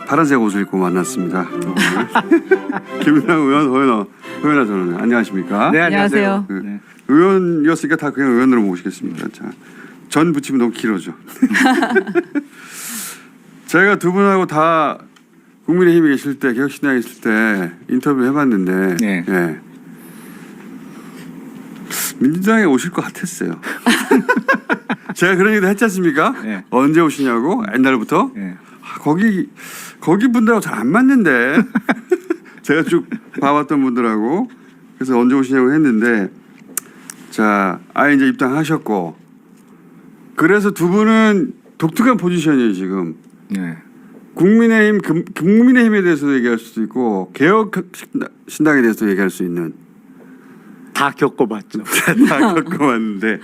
파란색 옷을 입고 만났습니다. 김은하 의원, 허연아 전원 안녕하십니까? 네, 안녕하세요. 네. 의원이었으니까 다 그냥 의원으로 모시겠습니다. 자, 전 붙이면 너무 길어져. 제가 두 분하고 다 국민의힘에 계실 때, 개혁신당에 있을 때 인터뷰 해봤는데 네. 예. 민주당에 오실 것 같았어요. 제가 그런 얘기도 했지 않습니까? 네. 언제 오시냐고 옛날부터. 네. 아, 거기 분들하고 잘 안 맞는데 제가 쭉 봐왔던 분들하고 그래서 언제 오시냐고 했는데 자, 이제 입당하셨고 그래서 두 분은 독특한 포지션이에요 지금. 네. 국민의힘에 대해서도 얘기할 수도 있고 개혁신당에 대해서도 얘기할 수 있는 다 겪어봤죠. 다 겪어봤는데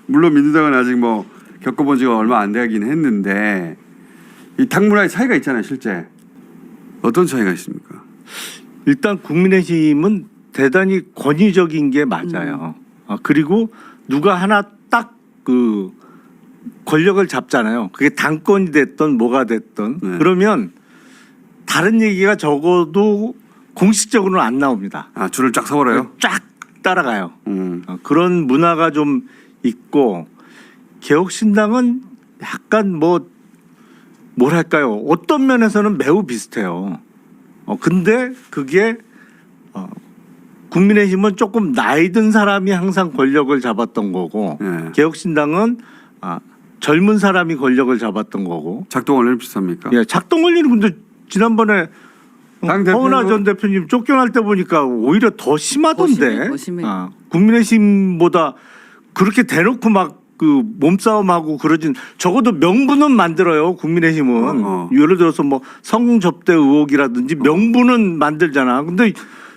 물론 민주당은 아직 뭐 겪어본 지가 얼마 안 되긴 했는데 이 당문화의 차이가 있잖아요 실제. 어떤 차이가 있습니까? 일단 국민의힘은 대단히 권위적인 게 맞아요. 그리고 누가 하나 딱 그 권력을 잡잖아요. 그게 당권이 됐던 뭐가 됐던 네. 그러면 다른 얘기가 적어도 공식적으로는 안 나옵니다. 아 줄을 쫙 서버려요? 쫙 따라가요. 그런 문화가 좀 있고 개혁신당은 약간 뭐랄까요? 어떤 면에서는 매우 비슷해요. 근데 그게 국민의힘은 조금 나이 든 사람이 항상 권력을 잡았던 거고 네. 개혁신당은 젊은 사람이 권력을 잡았던 거고. 작동 원리는 비슷합니까? 예, 작동 원리는 근데 지난번에 허은하 전 대표님 쫓겨날 때 보니까 오히려 더 심하던데. 더 심해. 국민의힘보다 그렇게 대놓고 막 그 몸싸움하고 그러진 적어도 명분은 만들어요. 국민의힘은 예를 들어서 뭐 성접대 의혹이라든지 명분은 만들잖아. 근데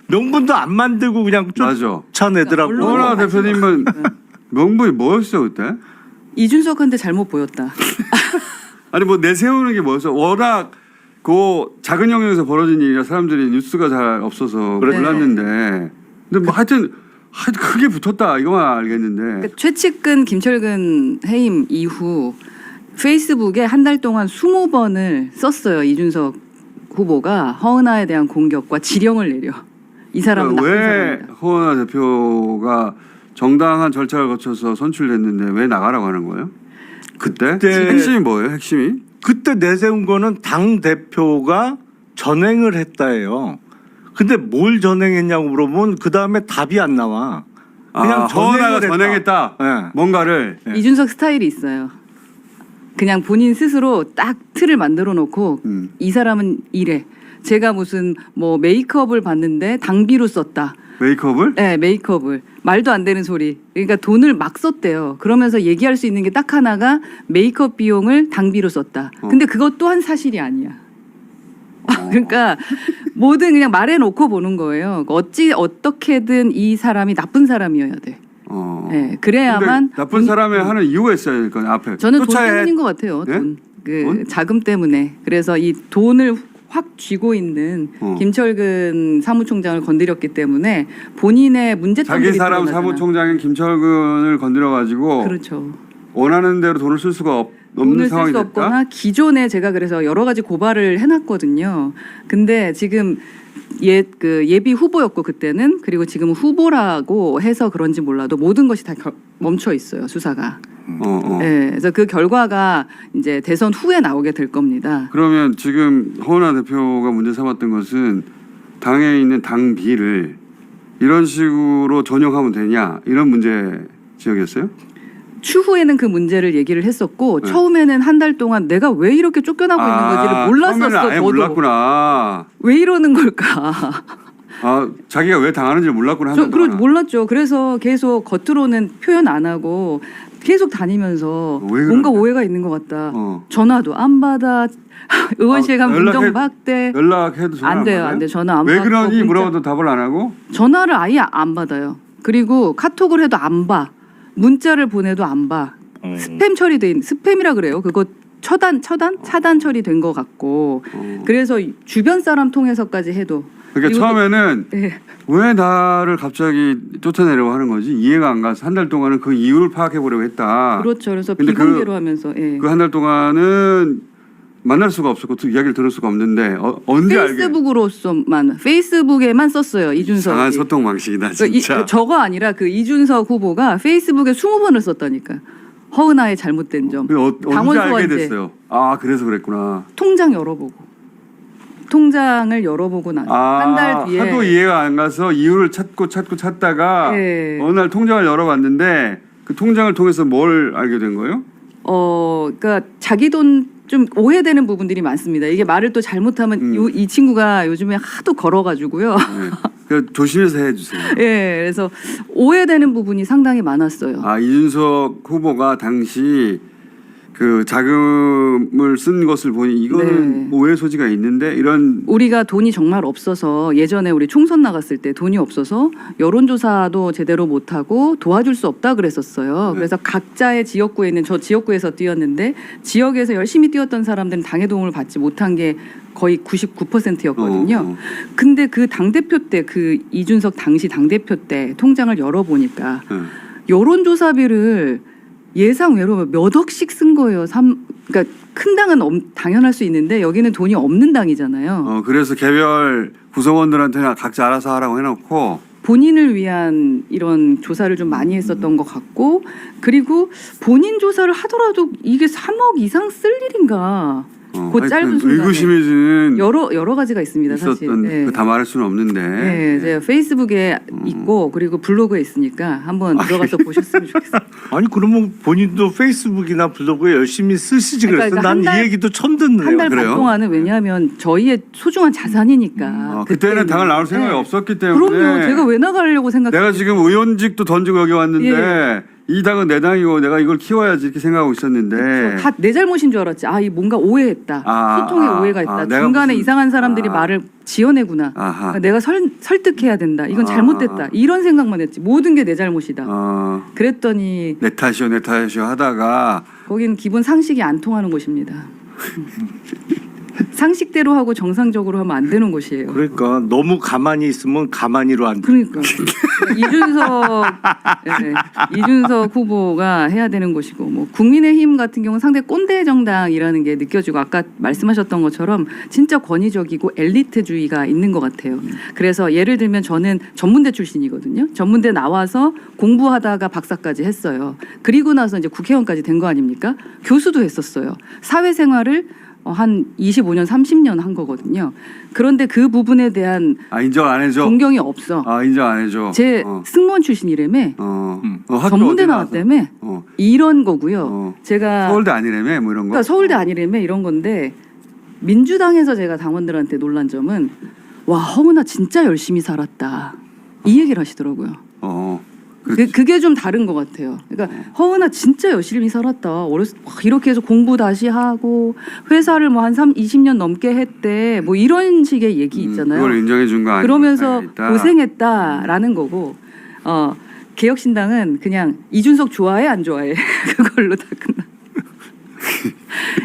명분도 안 만들고 그냥 쫓아내더라고. 허은하 대표님은 명분이 뭐였어요 그때? 이준석한테 잘못 보였다. 아니 뭐 내세우는 게 뭐였어? 워낙 그 작은 영역에서 벌어진 일이라 사람들이 뉴스가 잘 없어서 그렇죠. 몰랐는데 근데 뭐 하여튼 크게 붙었다 이거만 알겠는데 그러니까 최측근 김철근 해임 이후 페이스북에 한 달 동안 20번을 썼어요. 이준석 후보가 허은하에 대한 공격과 지령을 내려. 이 사람은 나쁜 왜 사람이다. 허은하 대표가 정당한 절차를 거쳐서 선출됐는데 왜 나가라고 하는 거예요? 그때 핵심이 뭐예요? 핵심이? 그때 내세운 거는 당 대표가 전행을 했다예요. 근데 뭘 전행했냐고 물어보면 그 다음에 답이 안 나와. 그냥 허은하가 전행을 전행했다. 네. 뭔가를. 네. 이준석 스타일이 있어요. 그냥 본인 스스로 딱 틀을 만들어 놓고 이 사람은 이래. 제가 무슨 뭐 메이크업을 봤는데 당비로 썼다. 메이크업을? 네, 메이크업을. 말도 안 되는 소리. 그러니까 돈을 막 썼대요. 그러면서 얘기할 수 있는 게 딱 하나가 메이크업 비용을 당비로 썼다. 근데 그것 또한 사실이 아니야. 그러니까 뭐든 그냥 말해놓고 보는 거예요. 어떻게든 이 사람이 나쁜 사람이어야 돼. 네, 그래야만 나쁜 사람이 하는 이유가 있어야 될 거예요. 앞에. 저는 돈 때문인 것 같아요. 네? 돈. 돈? 자금 때문에. 그래서 이 돈을 확 쥐고 있는 김철근 사무총장을 건드렸기 때문에 본인의 문제점들이 자기 사람 드러나잖아. 사무총장인 김철근을 건드려 가지고 그렇죠. 원하는 대로 돈을 쓸 수가 없는 돈을 쓸 상황이 수 됐다. 없거나 기존에 제가 그래서 여러 가지 고발을 해놨거든요. 근데 지금 예비 후보였고 그때는 그리고 지금 후보라고 해서 그런지 몰라도 모든 것이 다 멈춰 있어요 수사가. 네, 그래서 그 결과가 이제 대선 후에 나오게 될 겁니다. 그러면 지금 허은하 대표가 문제 삼았던 것은 당에 있는 당비를 이런 식으로 전용하면 되냐 이런 문제 지역이었어요? 추후에는 그 문제를 얘기를 했었고 처음에는 한 달 동안 내가 왜 이렇게 쫓겨나고 있는 건지를 몰랐었어. 처음에는 아예 저도. 몰랐구나. 왜 이러는 걸까? 자기가 왜 당하는지 몰랐구나. 몰랐죠. 그래서 계속 겉으로는 표현 안 하고 계속 다니면서 뭔가 오해가 있는 것 같다. 전화도 안 받아. 의원실 가면 문정 박대. 연락해도 전화 안 돼요. 받아요? 안 돼. 전화 안 받고. 왜 그러니 물어봐도 답을 안 하고? 전화를 아예 안 받아요. 그리고 카톡을 해도 안 봐. 문자를 보내도 안 봐. 스팸 처리돼 있는 스팸이라 그래요. 그거 차단 처리된 것 같고. 그래서 주변 사람 통해서까지 해도. 그러니까 처음에는 네. 왜 나를 갑자기 쫓아내려고 하는 거지 이해가 안 가서 한 달 동안은 그 이유를 파악해 보려고 했다. 그렇죠. 그래서 근데 비공개로 하면서. 예. 그 한 달 동안은 만날 수가 없었고 또 이야기를 들을 수가 없는데 언제 알게? 페이스북에만 썼어요. 이준석이. 이상한 소통 방식이다 그러니까 진짜. 저거 아니라 그 이준석 후보가 페이스북에 20번을 썼다니까. 허은하의 잘못된 점. 언제 알게 소환제. 됐어요? 아 그래서 그랬구나. 통장 열어보고. 통장을 열어보고 난 한 달 뒤에 하도 이해가 안 가서 이유를 찾다가 네. 어느 날 통장을 열어봤는데 그 통장을 통해서 뭘 알게 된 거예요? 그러니까 자기 돈 좀 오해되는 부분들이 많습니다. 이게 말을 또 잘못하면 이 친구가 요즘에 하도 걸어가지고요. 네. 그러니까 조심해서 해주세요. 예, 그래서 오해되는 부분이 상당히 많았어요. 아 이준석 후보가 당시 그 자금을 쓴 것을 보니 이거는 네. 오해 소지가 있는데 이런 우리가 돈이 정말 없어서 예전에 우리 총선 나갔을 때 돈이 없어서 여론조사도 제대로 못하고 도와줄 수 없다 그랬었어요. 네. 그래서 각자의 지역구에 있는 저 지역구에서 뛰었는데 지역에서 열심히 뛰었던 사람들은 당의 도움을 받지 못한 게 거의 99%였거든요. 근데 그 당대표 때 그 이준석 당시 당대표 때 통장을 열어보니까 여론조사비를 예상 외로 몇 억씩 쓴 거예요. 그러니까 큰 당은 당연할 수 있는데 여기는 돈이 없는 당이잖아요. 그래서 개별 구성원들한테는 각자 알아서 하라고 해놓고 본인을 위한 이런 조사를 좀 많이 했었던 것 같고 그리고 본인 조사를 하더라도 이게 3억 이상 쓸 일인가? 그 짧은 순간에 의구심이 드는 여러 가지가 있습니다. 사실. 있었던 네. 다 말할 수는 없는데. 네, 제가 페이스북에 있고 그리고 블로그에 있으니까 한번 들어가서 보셨으면 좋겠어요. 아니 그러면 본인도 페이스북이나 블로그에 열심히 쓰시지 그랬어. 그러니까 난 한 이 달- 얘기도 처음 듣네요. 한 달 반 그래요? 동안은 왜냐하면 저희의 소중한 자산이니까. 그때는 당을 나올 생각이 네. 없었기 때문에. 그럼요. 제가 왜 나가려고 생각해요? 내가 지금 의원직도 던지고 여기 왔는데 예. 이 당은 내 당이고 내가 이걸 키워야지 이렇게 생각하고 있었는데. 다 내 잘못인 줄 알았지. 이 뭔가 오해했다. 소통에 오해가 있다. 내가 중간에 무슨- 이상한 사람들이 말을 지어내구나. 아하. 그러니까 내가 설득해야 된다. 이건 잘못됐다. 이런 생각만 했지. 모든 게 내 잘못이다. 그랬더니 내 탓이요 하다가 거기는 기본 상식이 안 통하는 곳입니다. 상식대로 하고 정상적으로 하면 안 되는 곳이에요. 그러니까 너무 가만히 있으면 가만히로 안 돼. 그러니까 이준석 후보가 해야 되는 곳이고 뭐 국민의힘 같은 경우는 상당히 꼰대 정당이라는 게 느껴지고 아까 말씀하셨던 것처럼 진짜 권위적이고 엘리트주의가 있는 것 같아요. 그래서 예를 들면 저는 전문대 출신이거든요. 전문대 나와서 공부하다가 박사까지 했어요. 그리고 나서 이제 국회의원까지 된 거 아닙니까? 교수도 했었어요. 사회생활을 한 25년, 30년 한 거거든요. 그런데 그 부분에 대한 인정 안 해줘. 존경이 없어. 인정 안 해줘. 제 승무원 출신이라며 학교 전문대 어디 나왔어? 나왔다며 이런 거고요. 제가 서울대 아니라며 뭐 이런 거. 그러니까 서울대 아니라며 이런 건데 민주당에서 제가 당원들한테 놀란 점은 와 허은아 진짜 열심히 살았다 이 얘기를 하시더라고요. 그게 좀 다른 것 같아요. 그러니까 허은아 진짜 열심히 살았다. 어렸을 막 이렇게 해서 공부 다시 하고 회사를 뭐 한 20년 넘게 했대. 뭐 이런 식의 얘기 있잖아요. 그걸 인정해 준 거 아니야? 그러면서 고생했다라는 거고 개혁신당은 그냥 이준석 좋아해 안 좋아해 그걸로 다 끝나.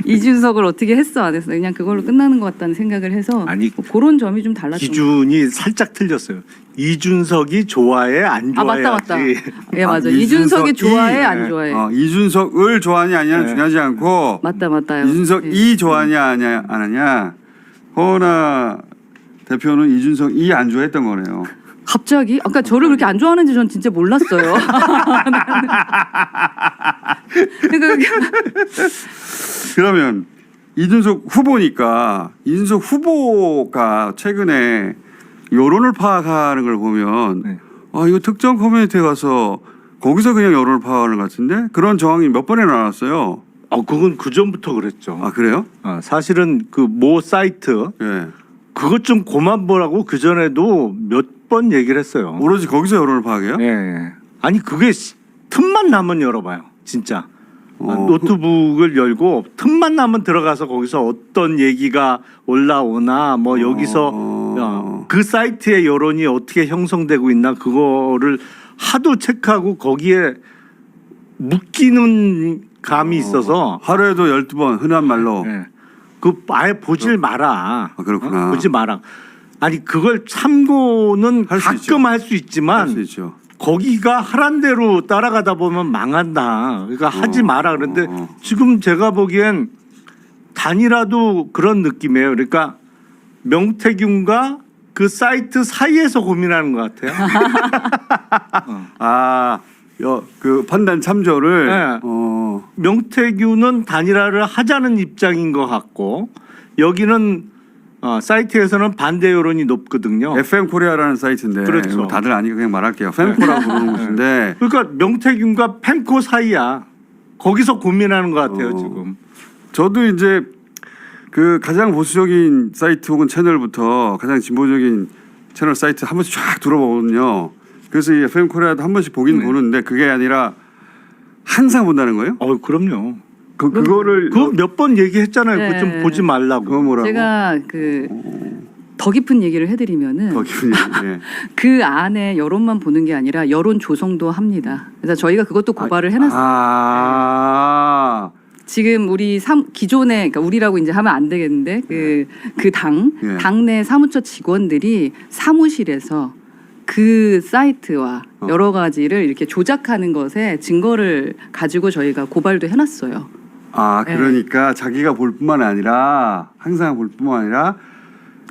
이준석을 어떻게 했어 안 했어 그냥 그걸로 끝나는 것 같다는 생각을 해서 아니, 뭐 그런 점이 좀 달랐던 기준이 살짝 틀렸어요. 이준석이 좋아해 안 좋아해. 맞다. 예 맞아. 이준석이 좋아해 안 좋아해. 이준석을 좋아하냐 아니냐는 네. 중요하지 않고 맞다. 이준석이 좋아하냐 안 하냐. 허은하 대표는 이준석이 안 좋아했던 거네요. 갑자기 아까 저를 그렇게 안 좋아하는지 전 진짜 몰랐어요. 그러면 이준석 후보니까 이준석 후보가 최근에 여론을 파악하는 걸 보면 네. 이거 특정 커뮤니티에 가서 거기서 그냥 여론을 파악하는 것 같은데 그런 정황이 몇 번이나 나왔어요. 그건 그 전부터 그랬죠. 그래요? 사실은 그 모 사이트 예. 그것 좀 고만 보라고 그 전에도 몇 번 얘기를 했어요. 오로지 거기서 여론을 파악해요? 예. 아니 그게 틈만 나면 열어봐요. 진짜. 어. 노트북을 열고 틈만 나면 들어가서 거기서 어떤 얘기가 올라오나 뭐 여기서 그 사이트의 여론이 어떻게 형성되고 있나 그거를 하도 체크하고 거기에 묶이는 감이 있어서 하루에도 12번 흔한 말로 예. 그 아예 보질 마라. 그렇구나. 보지 마라. 아니 그걸 참고는 할수 있죠. 가끔 할 수 있지만 할 수 있죠. 거기가 하란 대로 따라가다 보면 망한다. 그러니까 하지 마라. 그런데 지금 제가 보기엔 단일화도 그런 느낌이에요. 그러니까 명태균과 그 사이트 사이에서 고민하는 것 같아요. 그 판단 참조를 네. 명태균은 단일화를 하자는 입장인 것 같고 여기는 사이트에서는 반대 여론이 높거든요. FM 코리아라는 사이트인데 그렇죠. 이거 다들 아니까 그냥 말할게요. 팬코라고 부르는 곳인데 그러니까 명태균과 팬코 사이야. 거기서 고민하는 것 같아요 지금. 저도 이제 그 가장 보수적인 사이트 혹은 채널부터 가장 진보적인 채널 사이트 한 번씩 쫙 들어보거든요. 그래서 이 FM 코리아도 한 번씩 보긴 보는데 그게 아니라 항상 본다는 거예요? 그럼요. 그거를 그거 몇 번 얘기했잖아요. 네. 그거 좀 보지 말라고. 그거 뭐라고? 제가 더 깊은 얘기를 해드리면은 더 기분이 예. 그 안에 여론만 보는 게 아니라 여론 조성도 합니다. 그래서 저희가 그것도 고발을 해놨어요. 지금 우리 기존에 그러니까 우리라고 이제 하면 안 되겠는데 그 당내 사무처 직원들이 사무실에서 그 사이트와 여러 가지를 이렇게 조작하는 것에 증거를 가지고 저희가 고발도 해놨어요. 그러니까 자기가 볼 뿐만 아니라 항상 볼 뿐만 아니라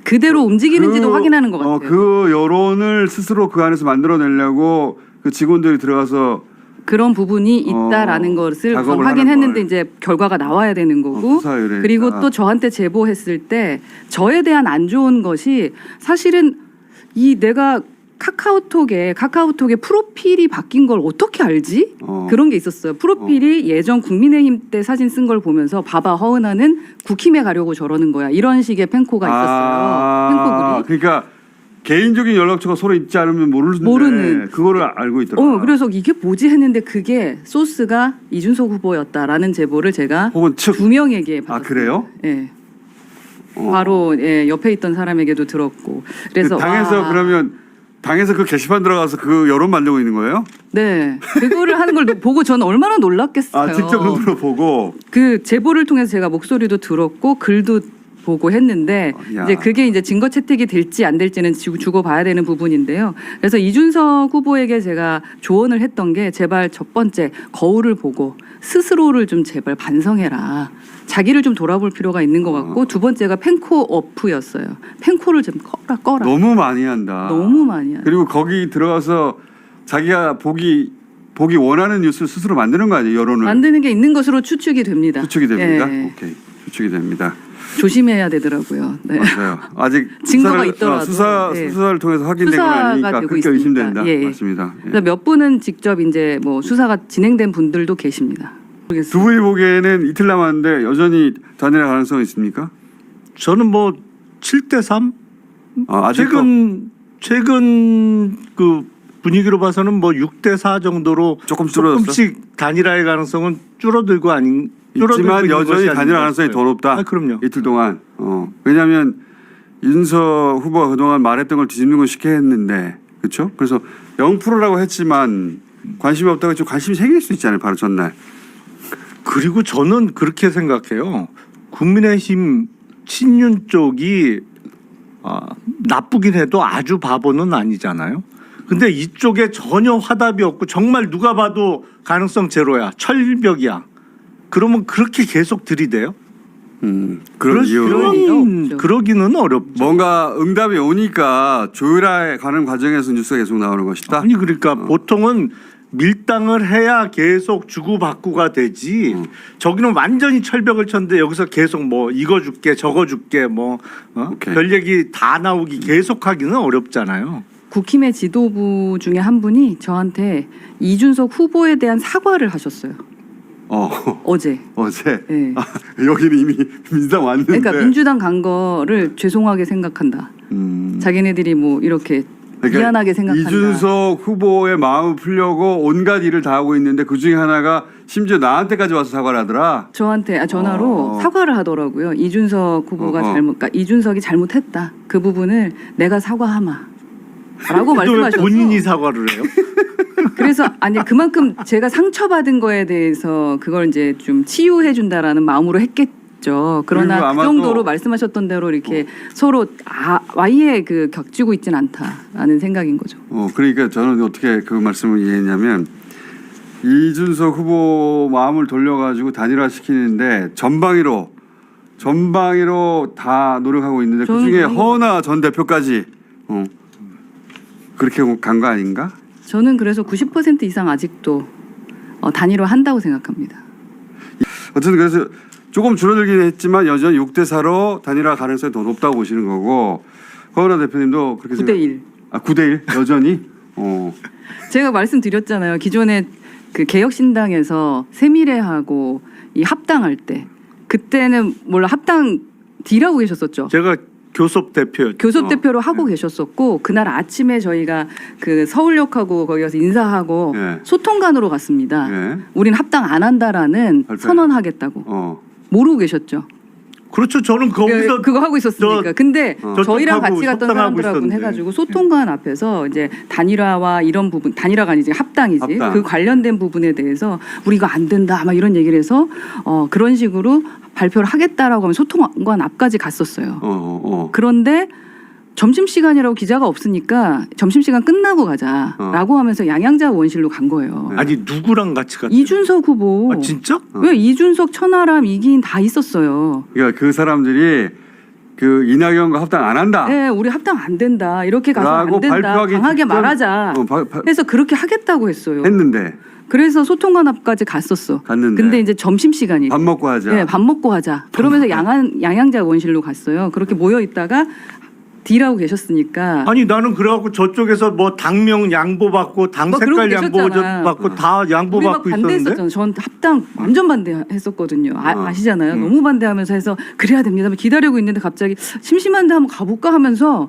그대로 움직이는지도 확인하는 것 같아요. 그 여론을 스스로 그 안에서 만들어내려고 그 직원들이 들어가서 그런 부분이 있다라는 것을 우선 작업을 확인했는데 이제 결과가 나와야 되는 거고 수사 의뢰니까. 그리고 또 저한테 제보했을 때 저에 대한 안 좋은 것이 사실은 내가 카카오톡에 프로필이 바뀐 걸 어떻게 알지? 그런 게 있었어요. 프로필이 예전 국민의힘 때 사진 쓴 걸 보면서 봐봐 허은하는 국힘에 가려고 저러는 거야. 이런 식의 팬코가 있었어요. 팬코글이. 그러니까 개인적인 연락처가 서로 있지 않으면 모르는 그거를 알고 있더라고요. 그래서 이게 뭐지 했는데 그게 소스가 이준석 후보였다라는 제보를 제가 혹은 측. 2명에게 받았어요. 그래요? 예. 바로 옆에 있던 사람에게도 들었고. 그래서 당에서 그러면 당에서 그 게시판 들어가서 그 여론 만들고 있는 거예요? 네, 그거를 하는 걸 보고 저는 얼마나 놀랐겠어요. 직접 눈으로 보고 그 제보를 통해서 제가 목소리도 들었고 글도 보고 했는데 이제 그게 이제 증거 채택이 될지 안 될지는 주고 봐야 되는 부분인데요. 그래서 이준석 후보에게 제가 조언을 했던 게 제발 첫 번째 거울을 보고 스스로를 좀 제발 반성해라. 자기를 좀 돌아볼 필요가 있는 것 같고 두 번째가 팬코 어프였어요. 팬코를 좀 꺼라. 너무 많이 한다. 너무 많이 한다. 그리고 거기 들어가서 자기가 보기 원하는 뉴스를 스스로 만드는 거 아니에요? 여론을 만드는 게 있는 것으로 추측이 됩니다. 추측이 됩니다. 예. 오케이, 추측이 됩니다. 조심해야 되더라고요. 네. 맞아요. 아직 증거가 있더라도 수사를 통해서 확인된 건 수사가 아니니까 되고 그게 있으니까. 의심된다. 예. 맞습니다. 예. 그래서 몇 분은 직접 이제 뭐 수사가 진행된 분들도 계십니다. 모르겠어요. 두 분이 보기에는 이틀 남았는데 여전히 단일화 가능성이 있습니까? 저는 뭐 7대3 아직도 최근 그 분위기로 봐서는 뭐 6대4 정도로 조금씩 단일화의 가능성은 줄어들고 있지만 여전히 단일화 가능성이 더 높다. 그럼요. 이틀 동안. 왜냐하면 윤석 후보가 그동안 말했던 걸 뒤집는 건 쉽게 했는데 그렇죠? 그래서 0%라고 했지만 관심이 없다가 좀 관심이 생길 수 있잖아요. 바로 전날. 그리고 저는 그렇게 생각해요. 국민의힘 친윤 쪽이 나쁘긴 해도 아주 바보는 아니잖아요. 근데 이쪽에 전혀 화답이 없고 정말 누가 봐도 가능성 제로야. 그러면 그렇게 계속 들이대요? 그런 이유. 그러기는 어렵죠. 뭔가 응답이 오니까 조율해 가는 과정에서 뉴스가 계속 나오는 것이다. 아니 그러니까 보통은 밀당을 해야 계속 주고받고가 되지. 저기는 완전히 철벽을 쳤는데 여기서 계속 뭐 이거 줄게 저거 줄게 별 얘기 다 나오기 계속하기는 어렵잖아요. 국힘의 지도부 중에 한 분이 저한테 이준석 후보에 대한 사과를 하셨어요. 어제. 네. 여기는 이미 민주당 왔는데. 그러니까 민주당 간 거를 죄송하게 생각한다. 자기네들이 뭐 이렇게 미안하게 생각한다. 이준석 후보의 마음을 풀려고 온갖 일을 다 하고 있는데 그 중에 하나가 심지어 나한테까지 와서 사과를 하더라. 저한테 전화로 사과를 하더라고요. 이준석 후보가 그러니까 이준석이 잘못했다. 그 부분을 내가 사과하마라고 말씀하셔서 본인이 사과를 해요? 그래서 그만큼 제가 상처받은 거에 대해서 그걸 이제 좀 치유해 준다라는 마음으로 했겠죠. 그러나 그 정도로 말씀하셨던 대로 이렇게 서로 아예 격지고 있진 않다라는 생각인 거죠. 그러니까 저는 어떻게 그 말씀을 이해했냐면 이준석 후보 마음을 돌려가지고 단일화시키는데 전방위로 전방위로 다 노력하고 있는데 저는 그중에 그런 거- 허은하 전 대표까지 그렇게 간 거 아닌가? 저는 그래서 90% 이상 아직도 단일화 한다고 생각합니다. 어쨌든 그래서 조금 줄어들긴 했지만 여전히 6대 4로 단일화 가능성이 더 높다고 보시는 거고 허은하 대표님도 그렇게 9대 1. 아 9대 1 여전히. 제가 말씀드렸잖아요. 기존에 그 개혁신당에서 새미래하고 이 합당할 때 그때는 몰라 합당 D라고 계셨었죠. 제가 교섭 대표였죠. 교섭 대표로 하고 계셨었고 그날 아침에 저희가 그 서울역하고 거기 가서 인사하고 예. 소통관으로 갔습니다. 예. 우린 합당 안 한다라는 발표해. 선언하겠다고 모르고 계셨죠. 그렇죠. 저는 거기서 그거 하고 있었으니까. 근데 저희랑 저쪽하고 같이 갔던 협상하고 사람들하고는 있었는데. 해가지고 소통관 앞에서 이제 단일화와 이런 부분, 단일화가 아니지 합당이지. 합당. 그 관련된 부분에 대해서 우리 이거 안 된다 막 이런 얘기를 해서 그런 식으로 발표를 하겠다라고 하면 소통관 앞까지 갔었어요. 그런데 점심시간이라고 기자가 없으니까 점심시간 끝나고 가자라고 하면서 양양자 원실로 간 거예요. 아니 누구랑 같이 갔어요? 이준석 후보. 아 진짜? 왜 이준석, 천하람, 이기인 다 있었어요. 그러니까 그 사람들이 그 이낙연과 합당 안 한다. 네, 우리 합당 안 된다. 이렇게 가서 안 라고 된다. 발표하기 강하게 직전- 말하자. 해서 그렇게 하겠다고 했어요. 했는데 그래서 소통관 앞까지 갔었어. 갔는데. 근데 이제 점심시간이. 밥 먹고 하자. 네, 밥 먹고 하자. 그러면서 양양자 원실로 갔어요. 그렇게 모여 있다가 D라고 계셨으니까. 아니 나는 그래갖고 저쪽에서 뭐 당명 양보받고 당 뭐 색깔 그러고 계셨잖아. 양보받고 다 우리 막 양보받고 있었는데 반대했었잖아요. 전 합당 완전 반대했었거든요. 아시잖아요. 음. 너무 반대하면서 해서 그래야 됩니다. 기다리고 있는데 갑자기 심심한데 한번 가볼까 하면서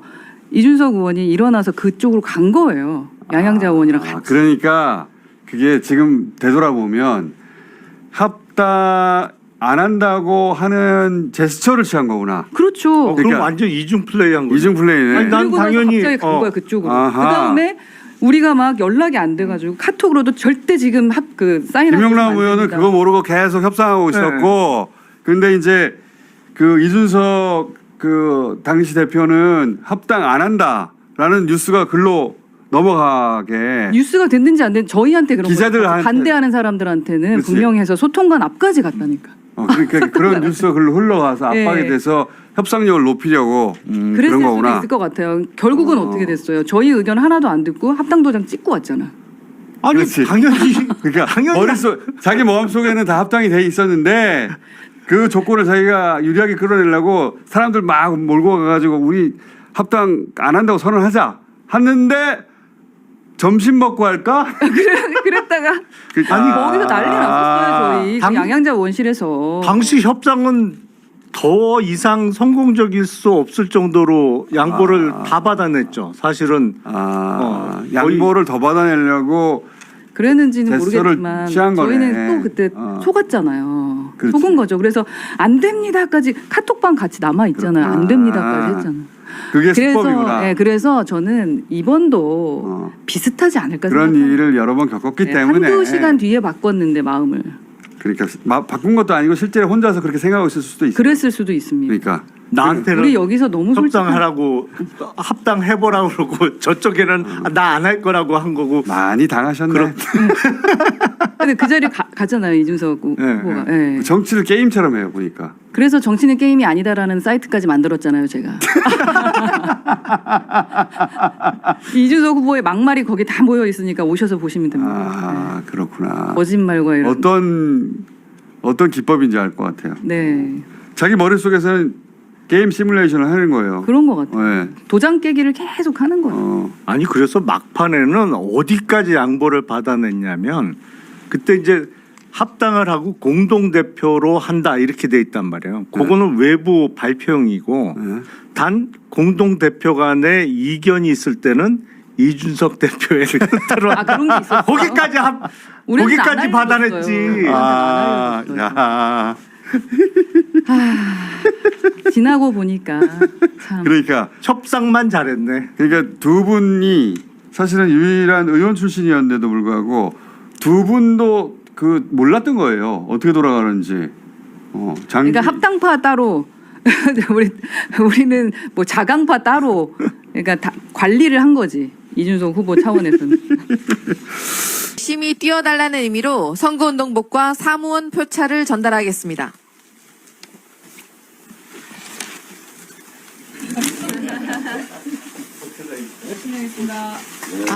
이준석 의원이 일어나서 그쪽으로 간 거예요. 양양자 의원이랑 같이. 그러니까 그게 지금 되돌아보면 합당 안 한다고 하는 제스처를 취한 거구나. 그렇죠. 그럼 그러니까 완전 이중 플레이한 거죠. 이중 플레이네. 아니, 난 그리고 나서 당연히, 갑자기 간 거야 그쪽으로. 아하. 그다음에 우리가 막 연락이 안 돼가지고 카톡으로도 절대 지금 사인하고 김영남 안 의원은 됩니다. 그거 모르고 계속 협상하고 있었고, 근데 이제 그 이준석 그 당시 대표는 합당 안 한다라는 뉴스가 글로 넘어가게. 뉴스가 됐는지 안 됐는지 저희한테 그런 기자들한테. 반대하는 사람들한테는 그치. 분명히 해서 소통관 앞까지 갔다니까. 그러니까 그런 뉴스가 글로 흘러가서 압박이 네. 돼서 협상력을 높이려고 그랬을 그런 수도 거구나. 있을 것 같아요. 결국은 어떻게 됐어요? 저희 의견 하나도 안 듣고 합당 도장 찍고 왔잖아. 아니 그렇지. 당연히 그러니까 당연히 자기 마음속에는 다 합당이 돼 있었는데 그 조건을 자기가 유리하게 끌어내려고 사람들 막 몰고 가가지고 우리 합당 안 한다고 선언하자 했는데 점심 먹고 할까? 그랬다가 아니 거기서 난리 났었어요. 저희 그 당- 양양자 원실에서. 당시 협상은 더 이상 성공적일 수 없을 정도로 양보를 다 받아냈죠. 사실은 양보를 더 받아내려고 그랬는지는 제스처를 모르겠지만 취한 거네. 저희는 또 그때 속았잖아요. 그렇지. 속은 거죠. 그래서 안 됩니다까지 카톡방 같이 남아 있잖아요. 안 됩니다까지 했잖아. 그게 그래서 수법이구나. 그래서 저는 이번도 비슷하지 않을까 그런 생각합니다. 일을 여러 번 겪었기 네, 때문에 한두 시간 뒤에 바꿨는데 마음을 그러니까 바꾼 것도 아니고 실제로 혼자서 그렇게 생각하고 있을 수도 있어요. 그랬을 수도 있습니다. 그러니까 나한테는 우리 여기서 너무 솔직한 협상하라고 합당해보라고 그러고 저쪽에는 나 안 할 거라고 한 거고 많이 당하셨네. 근데 그 자리에 가잖아요 이준석 후보가. 네. 정치를 게임처럼 해요 보니까. 그래서 정치는 게임이 아니다라는 사이트까지 만들었잖아요 제가. 이준석 후보의 막말이 거기 다 모여 있으니까 오셔서 보시면 됩니다. 그렇구나. 거짓말과 이런. 어떤 기법인지 알 것 같아요. 네. 자기 머릿속에서는 게임 시뮬레이션을 하는 거예요. 그런 것 같아요. 네. 도장 깨기를 계속 하는 거예요. 아니 그래서 막판에는 어디까지 양보를 받아냈냐면 그때 이제 합당을 하고 공동 대표로 한다 이렇게 돼 있단 말이에요. 그거는 외부 발표용이고 단 공동 대표 간에 이견이 있을 때는 이준석 대표의 뜻대로 그런 게 있었어요. 우리는 거기까지 안 받아냈지. 알려줬어요. 야. 지나고 보니까 참. 그러니까 협상만 잘했네. 그러니까 두 분이 사실은 유일한 의원 출신이었는데도 불구하고 두 분도 그 몰랐던 거예요. 어떻게 돌아가는지. 그러니까 합당파 따로 우리는 뭐 자강파 따로 그러니까 다 관리를 한 거지. 이준석 후보 차원에서는. 열심히 뛰어달라는 의미로 선거운동복과 사무원 표차를 전달하겠습니다.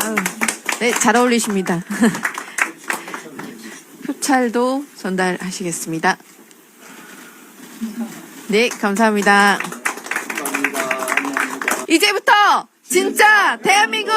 아유, 네, 잘 어울리십니다. 표찰도 전달하시겠습니다. 네, 감사합니다. 이제부터 진짜 대한민국